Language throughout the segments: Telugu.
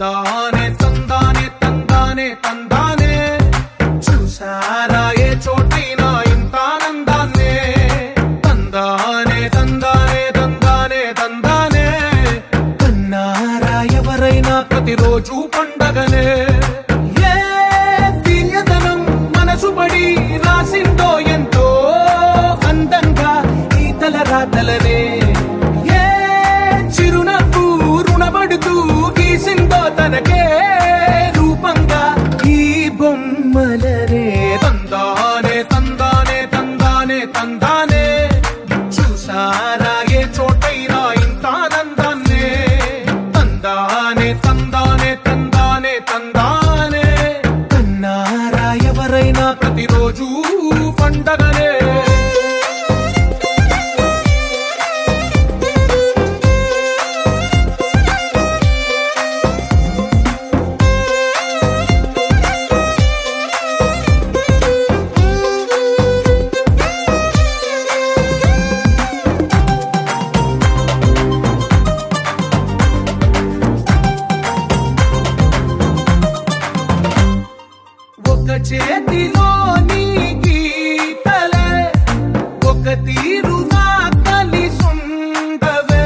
తందానే తందానే తందానే తందానే చూసారా ఏ చోటైనా ఇంత ఆనందాన్నే తందానే తందానే తందానే తందానే కన్నారా ఎవరైనా ప్రతిరోజు పండగనే ఏ దివ్యతనం మనసు పడి రాసిందో ఎంతో అందంగా ఈ తలరాతలనే ఏ చిరునవ్వు రుణపడుతూ గీసిందో తనకే రూపంగా ఈ బొమ్మలనే తందానే తందానే తందానే తందానే చూసారా ఏ చోటైనా ఇంత ఆనందాన్నే తందానే తందానే తందానే తందానే కన్నారా ఎవరైనా ప్రతిరోజు పండగనే చేతిలో నీ గీతలే ఒక తీరుగా కలిసుండవే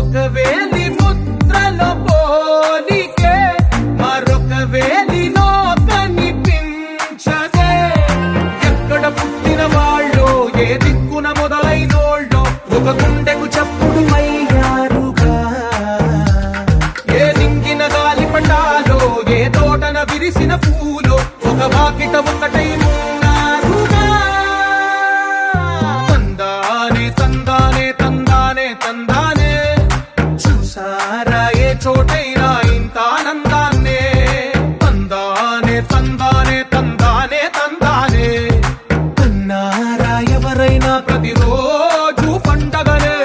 ఒక వేలి ముద్రలో పోలికే మరొక వేలిలో కనిపించదే ఎక్కడ పుట్టిన వాళ్ళో ఏ దిక్కున మొదలైనోళ్ళో ఒక గుండెకు చప్పుడు అయ్యారుగా ఏ దింగిన గాలి పటాలో ఏ తోటన విరిసిన పూలో ఒక వాకిట ఒకటై ఉన్నారుగా తందానే తందానే తందానే తందానే చూసారా ఏ చోటైనా ఇంత ఆనందాన్నే తందానే తందానే తందానే తందానే కన్నారా ఎవరైనా ప్రతిరోజు పండగనే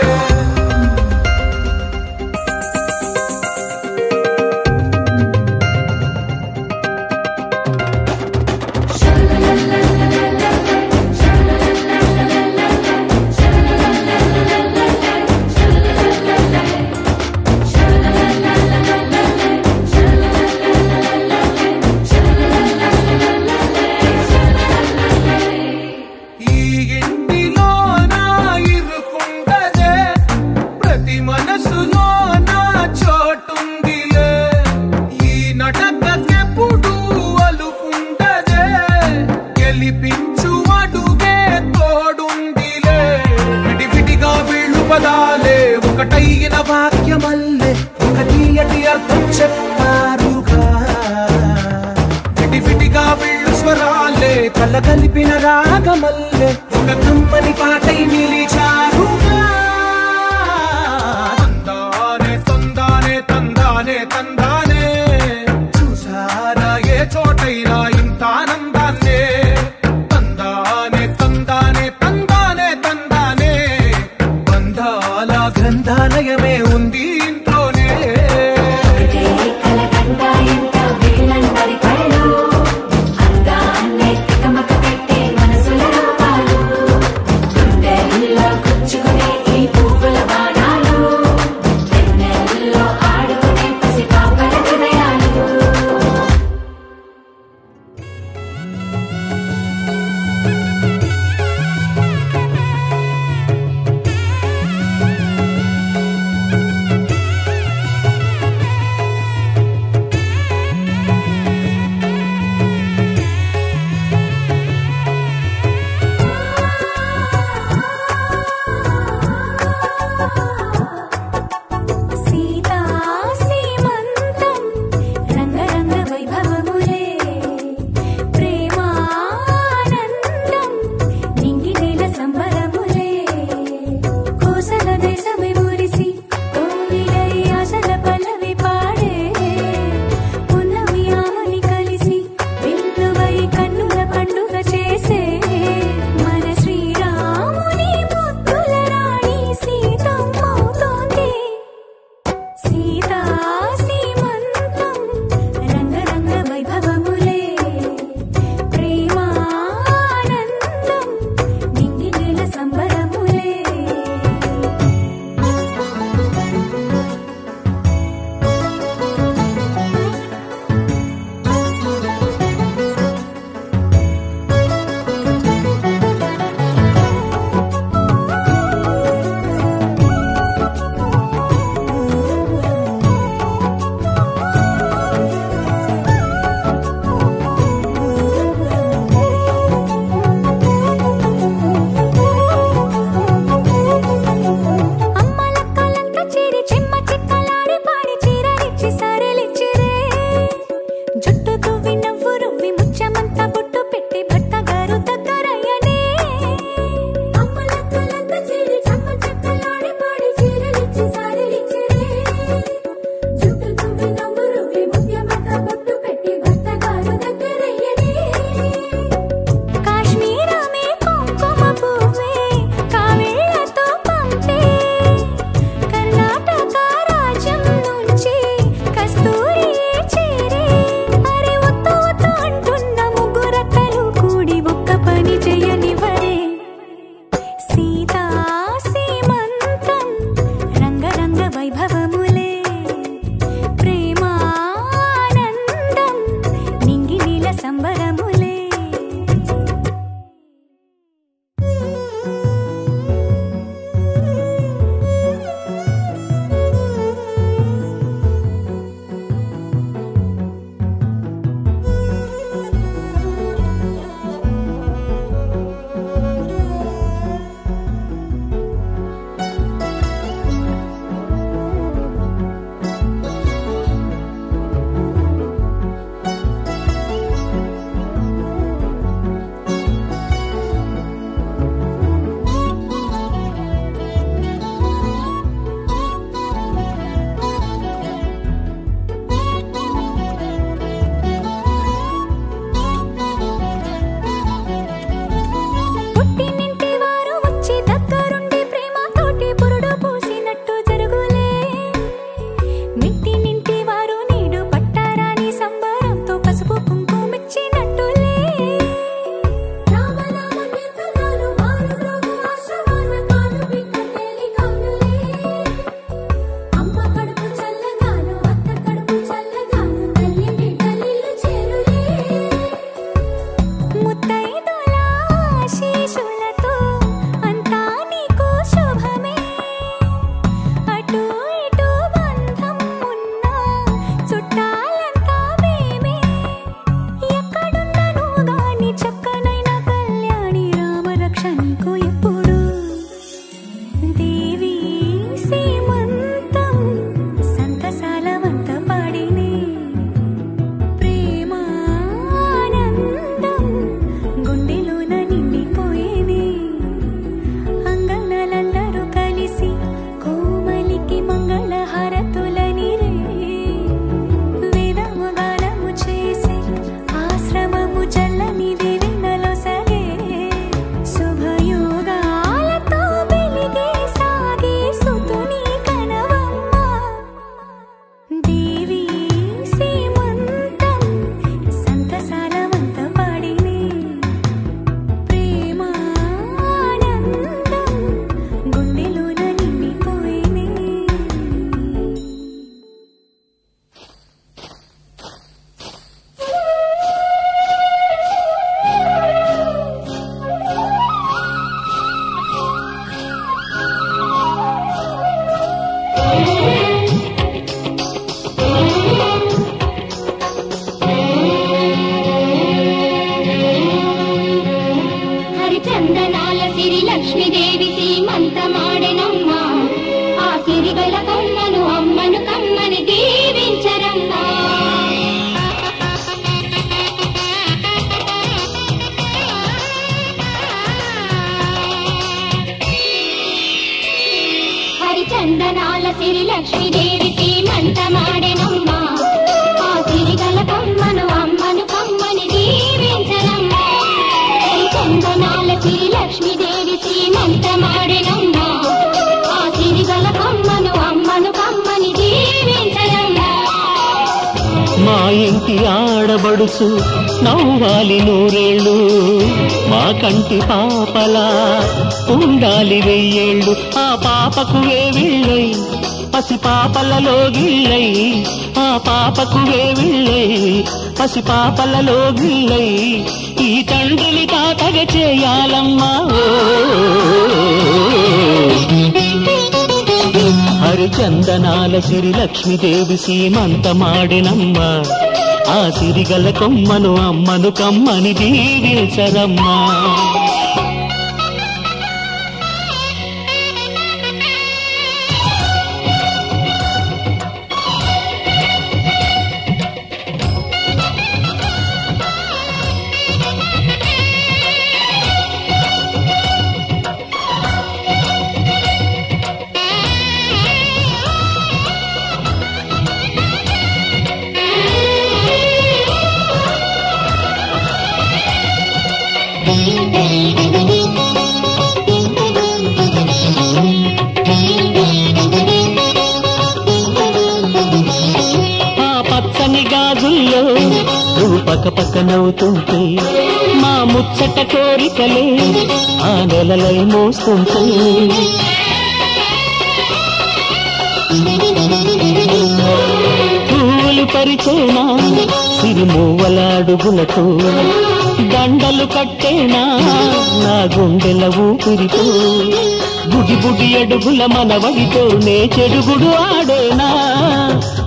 ఒకటైన వాక్యమల్లే ఒక తీయటి అర్థం చెప్పారుగా విడివిడిగా వీళ్ళు స్వరాలే కళ్ళ కలిపిన రాగమల్లే ఒక కమ్మని పాటై నిలిచారుగా తందానే తందానే తందానే తందానే చూసారా ఏ చోటైనా ఇంత ఆనందాన్నే తందానే తందానే తందానే తందానే బంధాల గ్రంథాలయమే ఉంది ఇంట్లోనే మా ఇంటి ఆడబడుచు నవ్వాలి నూరేళ్ళు, మా కంటి పాపలా ఉండాలి వెయ్యేళ్ళు. ఆ పాపకు వేవిళ్ళై పసి పాపలలో గిళ్ళై, ఆ పాపకు వేవిళ్ళై పసి పాపలలో గిళ్ళై, ఈ తండ్రిని తాతగ చేయాలమ్మా. హరిచందనాల సిరి లక్ష్మీదేవి సీమంతమాడినమ్మ, ఆ సిరిగల కొమ్మను అమ్మను కమ్మని దీవించరమ్మా. గాజుల్లో నువ్వు పక్క నవ్వుతుంటే, మా ముచ్చట కోరికలే ఆ నెలలై మోస్తుంటే, పూలు పరిచేనా సిరిమూవల అడుగులతో, దండలు కట్టేనా నా గుండెల ఊపిరితో, బుడి బుడి అడుగుల మనవడితో నే చెడుగుడు ఆడేనా,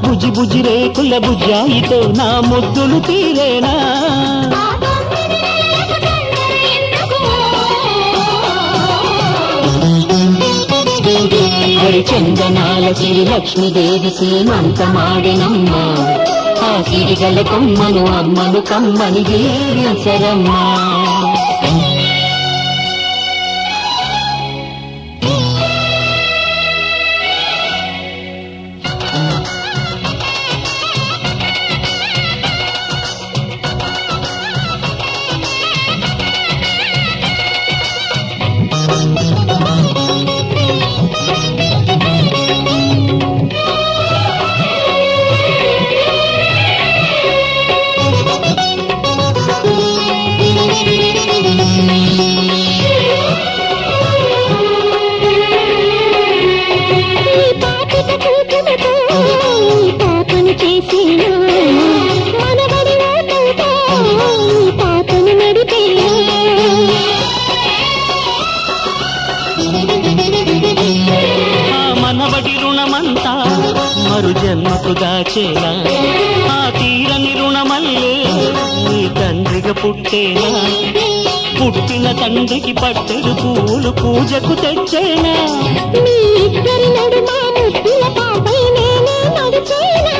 బుజి బుజి రేకుల బుజ్జాయితో నా ముద్దులు తీరేనా. హరిచందనాల సిరి లక్ష్మీదేవి సీమంతమాడినమ్మ, ఆ సిరిగల కొమ్మను అమ్మను కమ్మని దీవించరమ్మా. మనవడి రుణమంతా మరు జన్మకు దాచేలా, ఆ తీరని రుణమల్లే నీ తండ్రిగా పుట్టేనా, పుట్టిన తండ్రికి పట్టెడు పూలు పూజకు తెచ్చేనా, మీ ఇద్దరి నడుమ ముద్దుల పాపై నేనే నడిచేనా.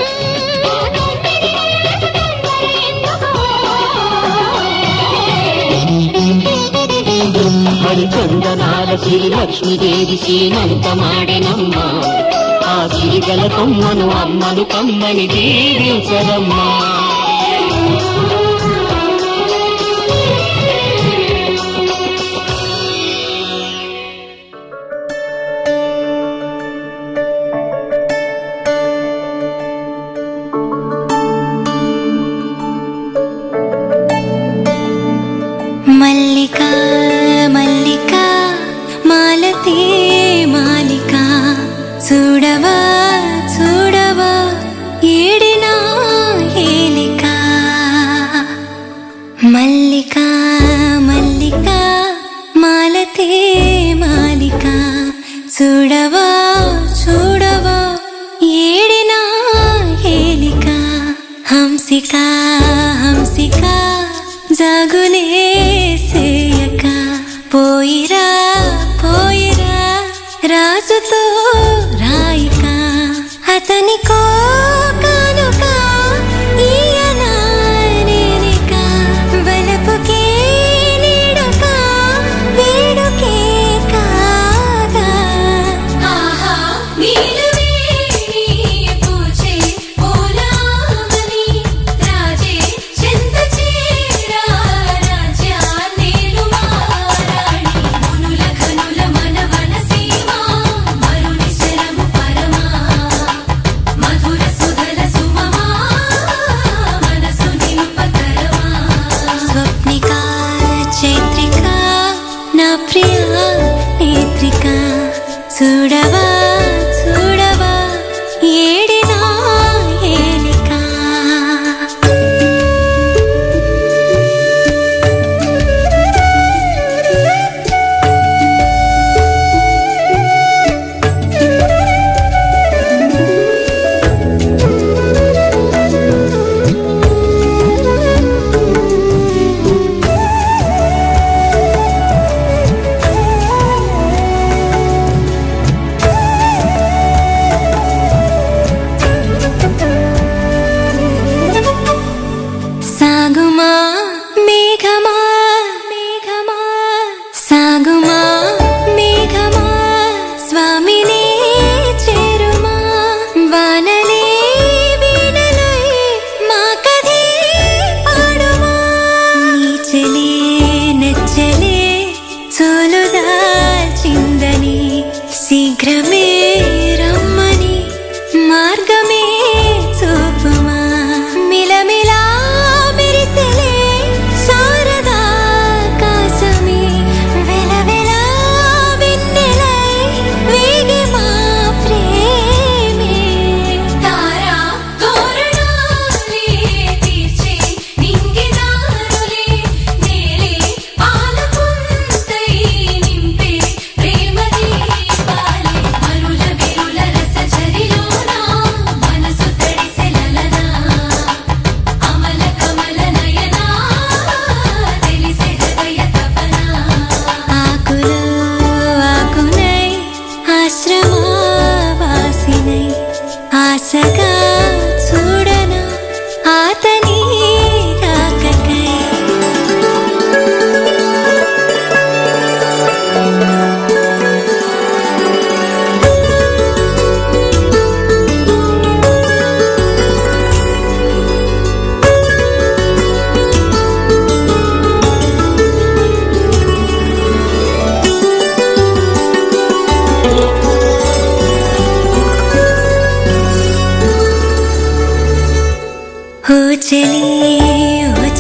హరిచందనాల సిరి లక్ష్మీదేవి సీమంతమాడినమ్మ, ఆ సిరిగల కొమ్మను అమ్మను కమ్మని దీవించరమ్మా. మల్లికా మల్లికా మాలతే మాలికా, చూడవా చూడవా ఏడినా ఏలిక. మల్లికా మల్లికా మాలతే మాలికా, చూడవా చూడవా ఏడినా ఏలిక. హంసికా హంసికా జాగులే సేయక, పోయిరా పోయిరా రాజుతో రాయిక, అతనికో కానుక ఈయనా నేనిక, వలపుకే నీడుక వేడుకే కాగా. ఆహా నీలువే నీ పూచే పోలామని, రాజే చెంత చేరా రాజ్యా ఓ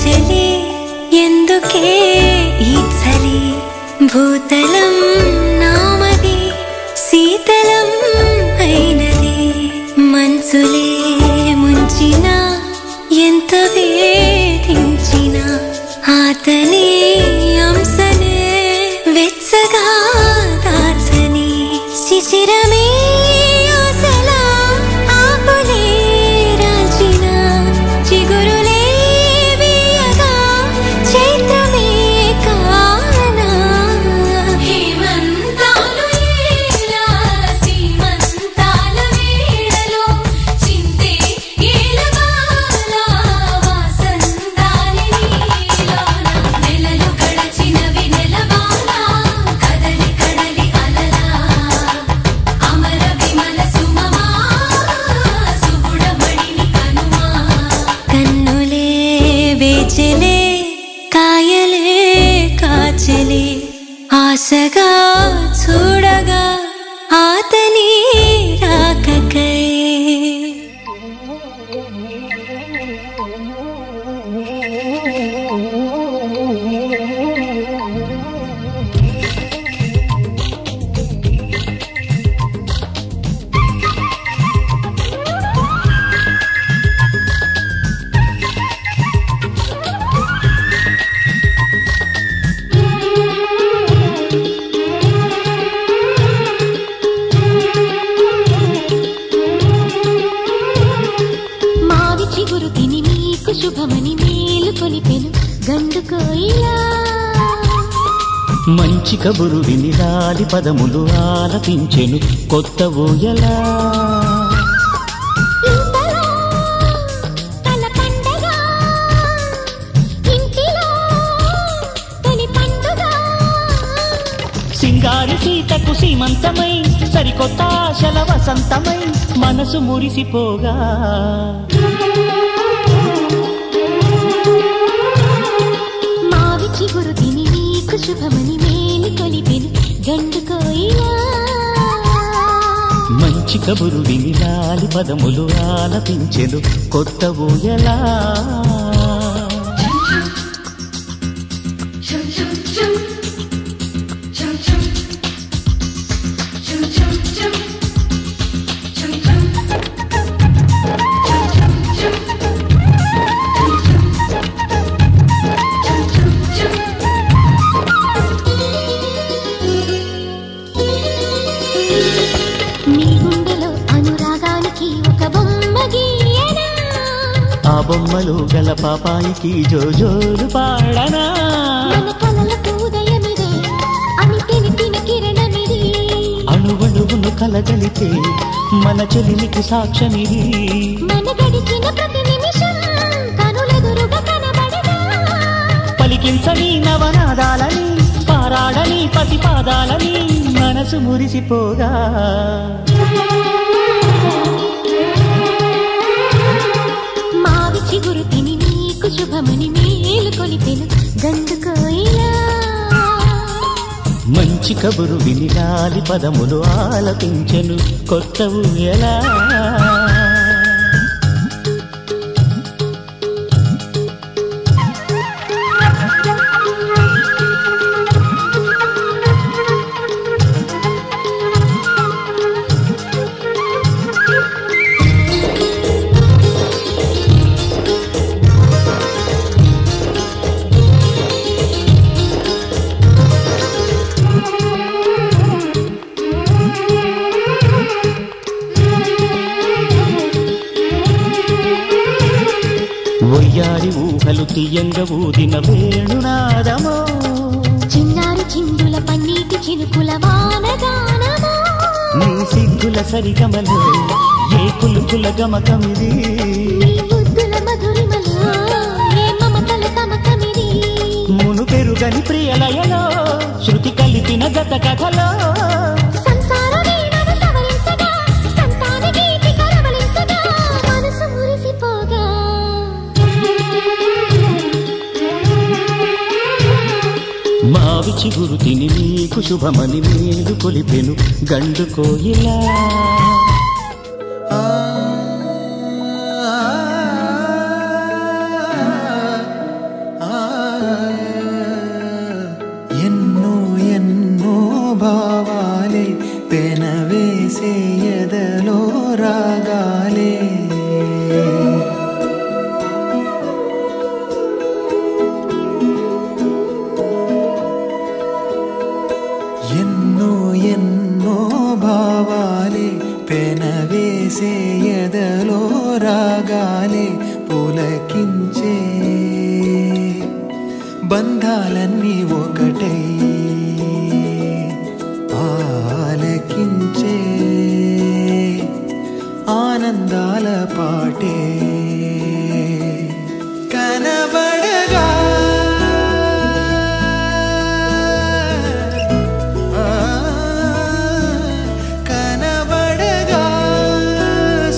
చలి ఎందుకే ఈ చలి భూతలం నామది శీతలం అయినది మనసులే ముంచిన ఎంత వేధించిన ఆతని అంశనే వెచ్చగా దాచని శిశిరమే ఆశలా ఆకులే రాల్చిన చిగురులే వీయగా చైత్రమే కానా హేమంతాలు ఏలా సీమంతాల వేళలో చింతే ఏలవాల వాసంతాలి నీలోన నెలలు గడచినవి నెలవాల కదలి కడలి అలలా అమర విమల సుమమా సుగుణమణిని కనుమా కన్నులే వేచెలే కాయలే కాచెలే ఆశగా చూడగా ఆతని రాకకై మావి చిగురు తిని నీకు శుభమని మేలు కొలిపెను గండు కోయిలా మంచి కబురు విని రాలి పదములు ఆలపించెను కొత్త ఊయలా ఇంతలో తల పండగ ఇంటిలో తొలి పండుగ సింగారి సీతకు సీమంతమై సరికొత్త ఆశల వసంతమై మనసు మురిసిపోగా మావి చిగురు తిని నీకు శుభమని మేలు కొలిపెను గండు కోయిలా మంచి కబురు విని రాలి పదములు ఆలపించెను కొత్త ఊయలా నీ గుండెలో అనురాగానికి ఒక బొమ్మ గీయనా ఆ బొమ్మలు గల పాపాయికి జోజోలు పాడనా మన కలలకు ఉదయమిదే అని తెలిపిన కిరణమిది అణువణువును కలగలితే మన చెలిమికి సాక్ష్యమిది మన గడిచిన ప్రతి నిమిషం కనులెదురుగా కనబడదా పలికించని నవనాదాలని పారాడని పసిపాదాలని మనసు మురిసిపోగా మావి చిగురు తిని నీకు శుభమని మేలు కొలిపెను గండు కోయిలా మంచి కబురు విని రాలి పదములు ఆలపించెను కొత్త ఊయలా ఒయ్యారి ఊహలు తీయంగా ఊదిన వేణునాదమో చిన్నారి చిందుల పన్నీటి చినుకుల వానగానమో నీ సిగ్గుల సరిగమలు ఏ కులుకుల గమకమిది నీ ముద్దుల మధురిమలో ఏ మమతల తమకమిది మును పెరుగని ప్రియలయలో శృతి కలిపిన గత కథలో సంసార వీణను సవరించగా సంతాన గీతి కరవలించగా మనసు మురిసిపోగా మావి చిగురు తిని నీకు శుభమని మేలు కొలిపెను గండు కోయిలా రాగాలే పులకించే బంధాలన్నీ ఒకటై ఆలకించే ఆనందాల పాటే కనబడగా కనబడగా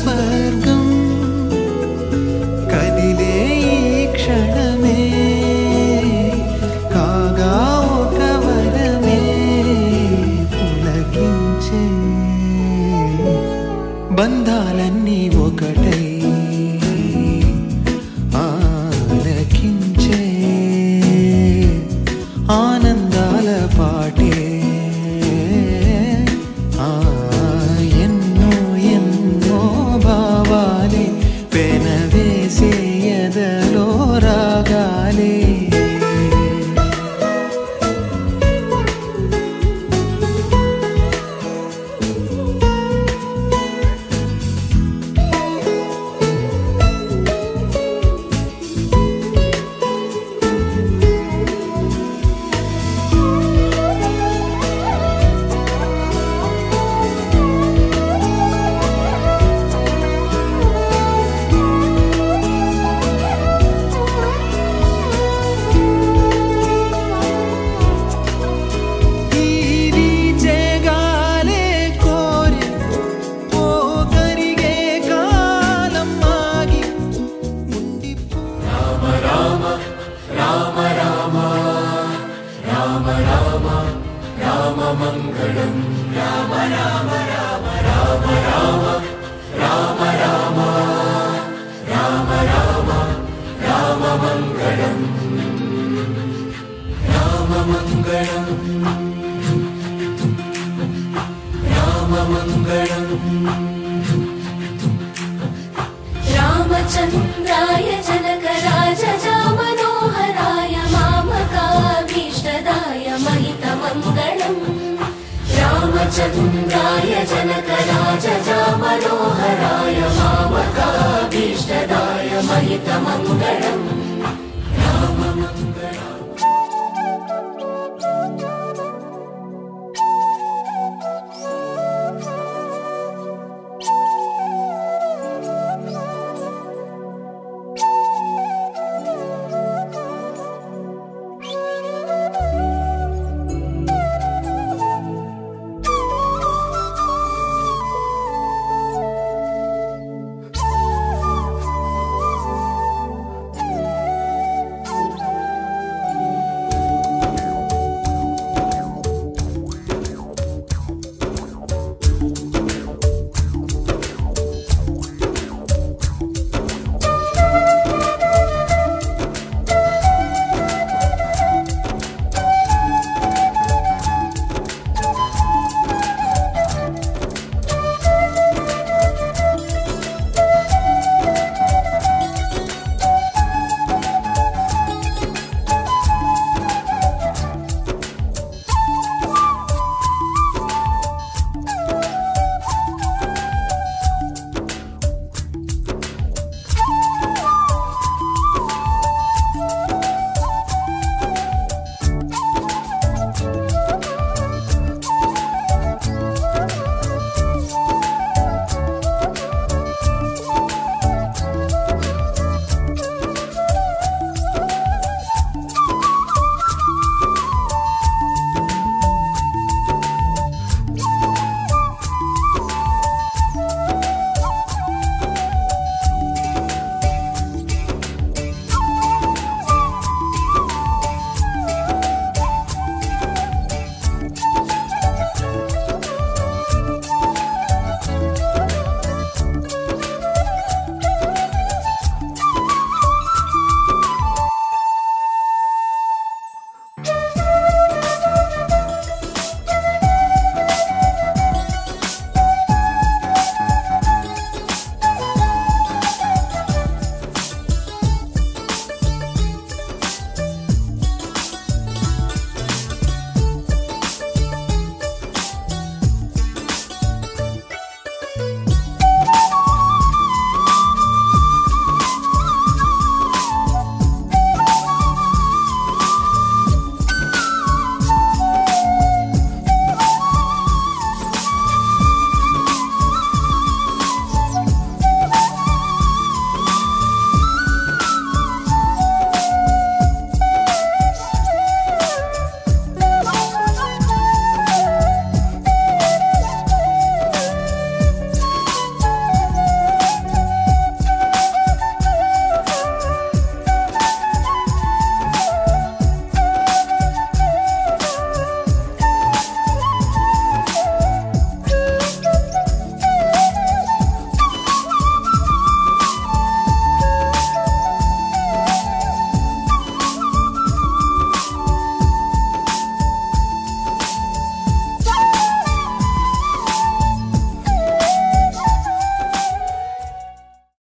స్వర్గం కదిలే ఈ క్షణమే కాగా ఒక వరమే పులకించే బంధాలన్నీ ఒకటై ఆలకించే ఆనందాల పాటే ఎన్నో ఎన్నో భావాలే పెనవేసే ఎదలో రాగాలే रामचन्द्राय जनकराजजा मनोहराय मामकाभीष्टदाय महितमङ्गलम् रामचन्द्राय जनकराजजा मनोहराय मामकाभीष्टदाय महितमङ्गलम् राममङ्गलम्